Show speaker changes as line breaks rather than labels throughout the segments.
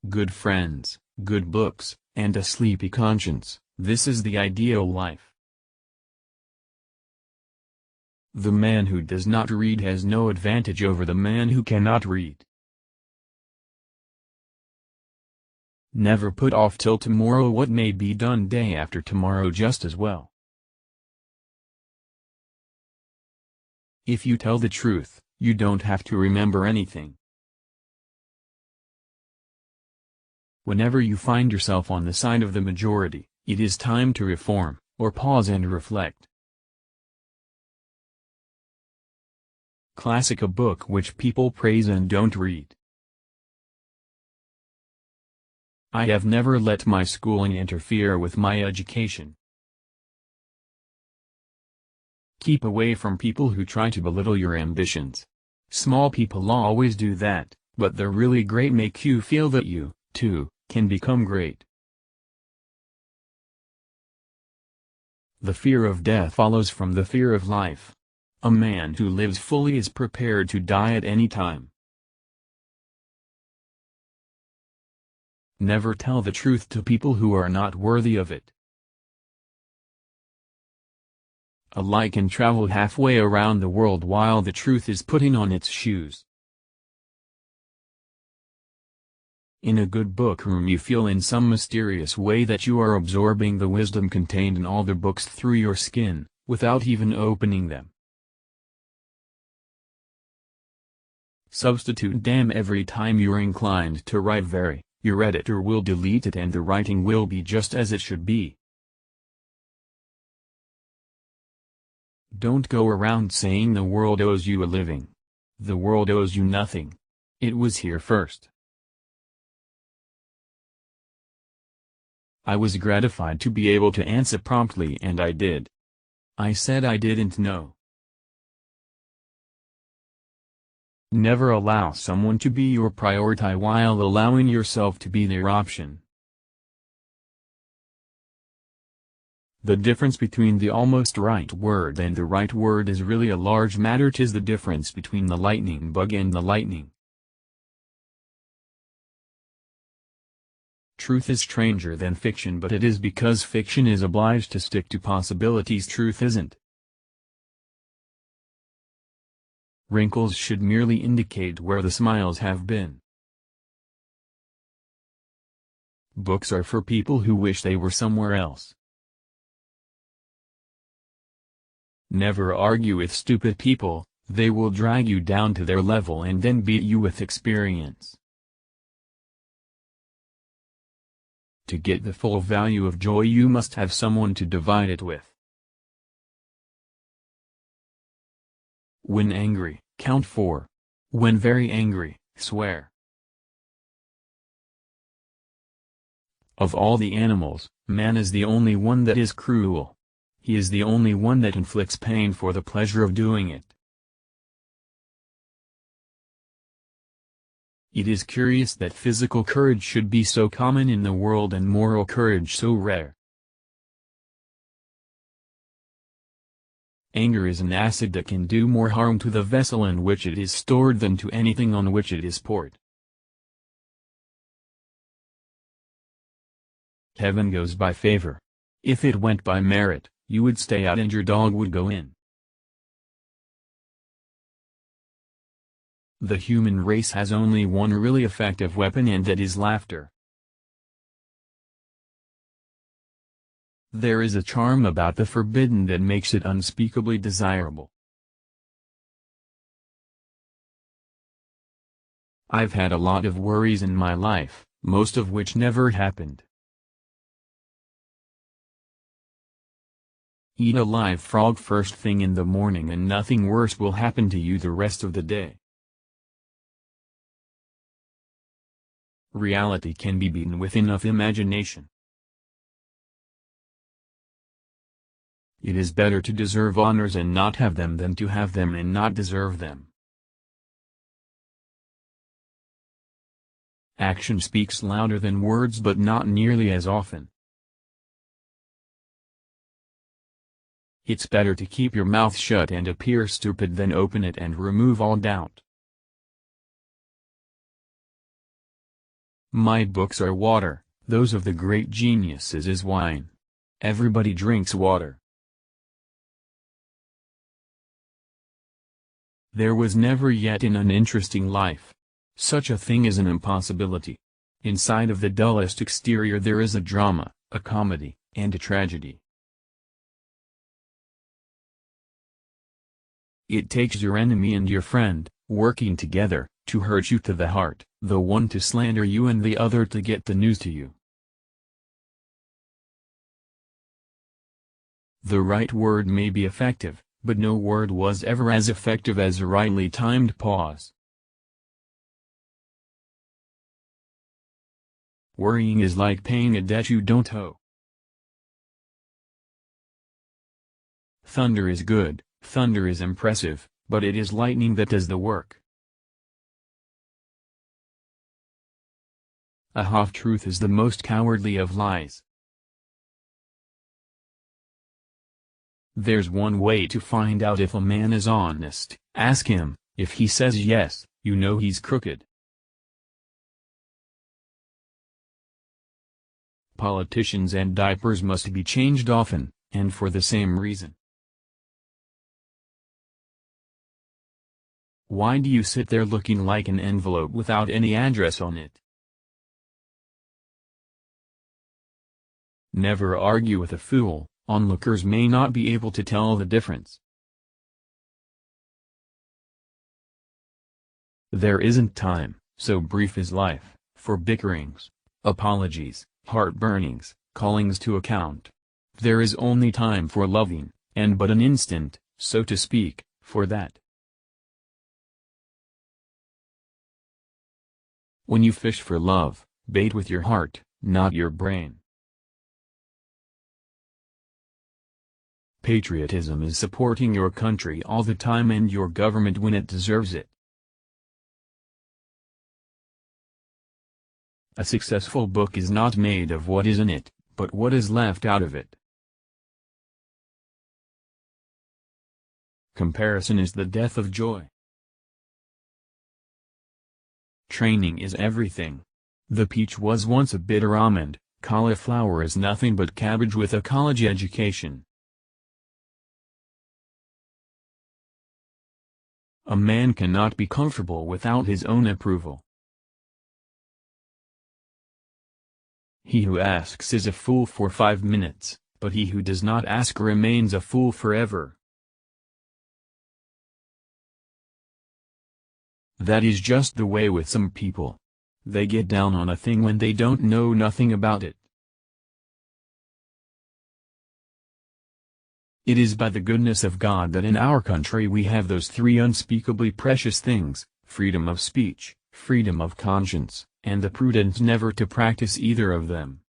good friends, good books, and a sleepy conscience. This is the ideal life. The man who does not read has no advantage over the man who cannot read. Never put off till tomorrow what may be done day after tomorrow just as well. If you tell the truth, you don't have to remember anything. Whenever you find yourself on the side of the majority, it is time to reform, or pause and reflect. Classic: a book which people praise and don't read. I have never let my schooling interfere with my education. Keep away from people who try to belittle your ambitions. Small people always do that, but the really great make you feel that you, too, can become great. The fear of death follows from the fear of life. A man who lives fully is prepared to die at any time. Never tell the truth to people who are not worthy of it. A lie can travel halfway around the world while the truth is putting on its shoes. In a good book room you feel in some mysterious way that you are absorbing the wisdom contained in all the books through your skin, without even opening them. Substitute damn every time you're inclined to write very. Your editor will delete it and the writing will be just as it should be. Don't go around saying the world owes you a living. The world owes you nothing. It was here first. I was gratified to be able to answer promptly and I did. I said I didn't know. Never allow someone to be your priority while allowing yourself to be their option. The difference between the almost right word and the right word is really a large matter. 'Tis the difference between the lightning bug and the lightning. Truth is stranger than fiction, but it is because fiction is obliged to stick to possibilities truth isn't. Wrinkles should merely indicate where the smiles have been. Books are for people who wish they were somewhere else. Never argue with stupid people, they will drag you down to their level and then beat you with experience. To get the full value of joy you must have someone to divide it with. When angry, count 4. When very angry, swear. Of all the animals, man is the only one that is cruel. He is the only one that inflicts pain for the pleasure of doing it. It is curious that physical courage should be so common in the world and moral courage so rare. Anger is an acid that can do more harm to the vessel in which it is stored than to anything on which it is poured. Heaven goes by favor. If it went by merit, you would stay out and your dog would go in. The human race has only one really effective weapon, and that is laughter. There is a charm about the forbidden that makes it unspeakably desirable. I've had a lot of worries in my life, most of which never happened. Eat a live frog first thing in the morning and nothing worse will happen to you the rest of the day. Reality can be beaten with enough imagination. It is better to deserve honors and not have them than to have them and not deserve them. Action speaks louder than words, but not nearly as often. It's better to keep your mouth shut and appear stupid than open it and remove all doubt. My books are water, those of the great geniuses is wine. Everybody drinks water. There was never yet in an interesting life. Such a thing is an impossibility. Inside of the dullest exterior there is a drama, a comedy, and a tragedy. It takes your enemy and your friend, working together, to hurt you to the heart, the one to slander you and the other to get the news to you. The right word may be effective, but no word was ever as effective as a rightly timed pause. Worrying is like paying a debt you don't owe. Thunder is good, thunder is impressive, but it is lightning that does the work. A half-truth is the most cowardly of lies. There's one way to find out if a man is honest. Ask him. If he says yes, you know he's crooked. Politicians and diapers must be changed often, and for the same reason. Why do you sit there looking like an envelope without any address on it? Never argue with a fool. Onlookers may not be able to tell the difference. There isn't time, so brief is life, for bickerings, apologies, heartburnings, callings to account. There is only time for loving, and but an instant, so to speak, for that. When you fish for love, bait with your heart, not your brain. Patriotism is supporting your country all the time and your government when it deserves it. A successful book is not made of what is in it, but what is left out of it. Comparison is the death of joy. Training is everything. The peach was once a bitter almond, cauliflower is nothing but cabbage with a college education. A man cannot be comfortable without his own approval. He who asks is a fool for 5 minutes, but he who does not ask remains a fool forever. That is just the way with some people. They get down on a thing when they don't know nothing about it. It is by the goodness of God that in our country we have those three unspeakably precious things, freedom of speech, freedom of conscience, and the prudence never to practice either of them.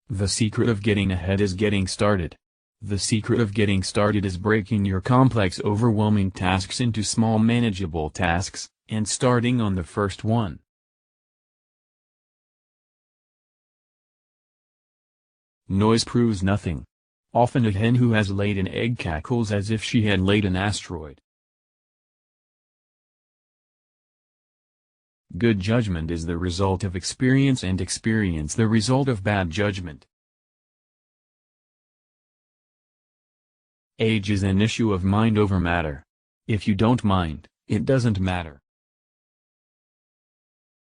The secret of getting ahead is getting started. The secret of getting started is breaking your complex overwhelming tasks into small manageable tasks, and starting on the first one. Noise proves nothing. Often a hen who has laid an egg cackles as if she had laid an asteroid. Good judgment is the result of experience and experience the result of bad judgment. Age is an issue of mind over matter. If you don't mind, it doesn't matter.